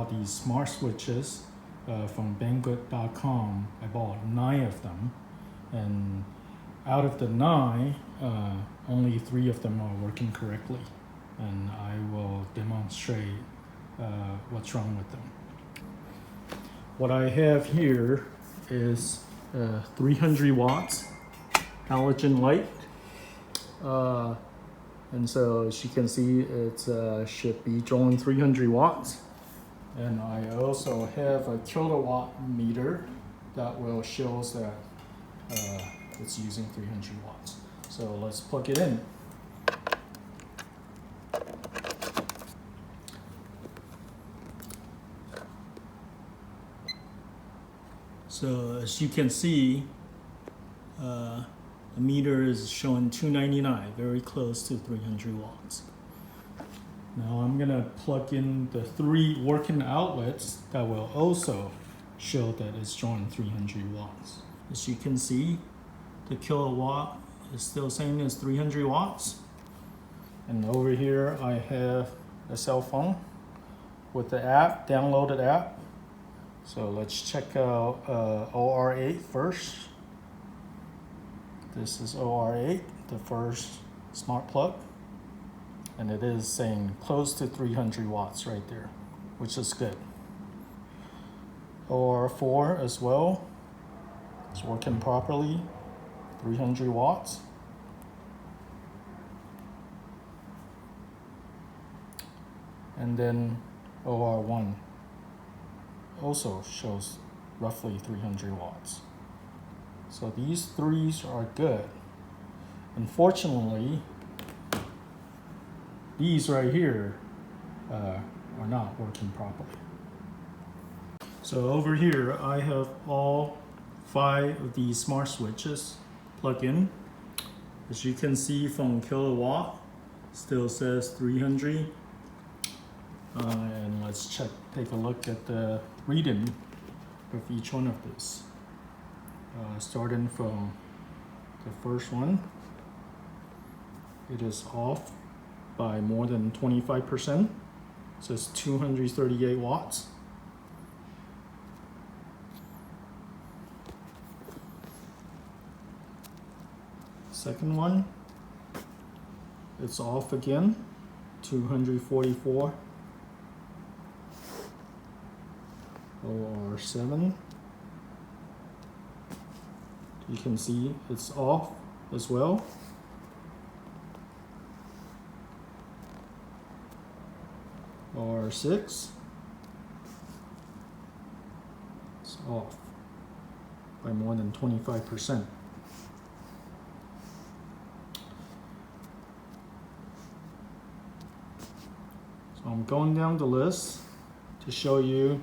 bought these smart switches from Banggood.com. I bought 9 of them, and out of the 9, only 3 of them are working correctly, and I will demonstrate what's wrong with them. What I have here is 300 watts halogen light, and so as you can see, it should be drawing 300 watts. And I also have a kilowatt meter that will show that it's using 300 watts. So let's plug it in. So as you can see, the meter is showing 299, very close to 300 watts. Now I'm gonna plug in the 3 working outlets that will also show that it's drawing 300 watts. As you can see, the kilowatt is still saying it's 300 watts. And over here I have a cell phone with the app, downloaded app. So let's check out OR8 first. This is OR8, the first smart plug. And it is saying close to 300 watts right there, which is good. OR4 as well, it's working properly, 300 watts. And then OR1 also shows roughly 300 watts. So these 3 are good. Unfortunately, these right here are not working properly. So over here, I have all 5 of these smart switches plugged in. As you can see from kilowatt, still says 300. And let's take a look at the reading of each one of these. Starting from the first one, it is off by more than 25%. So it's 238 watts. Second one, it's off again, 244. OR7. You can see it's off as well. OR6. It's off by more than 25%. So I'm going down the list to show you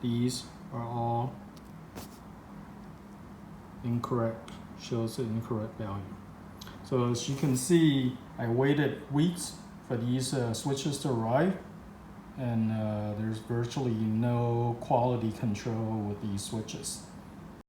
these are all incorrect, shows the incorrect value. So as you can see, I waited weeks for these switches to arrive, and there's virtually no quality control with these switches.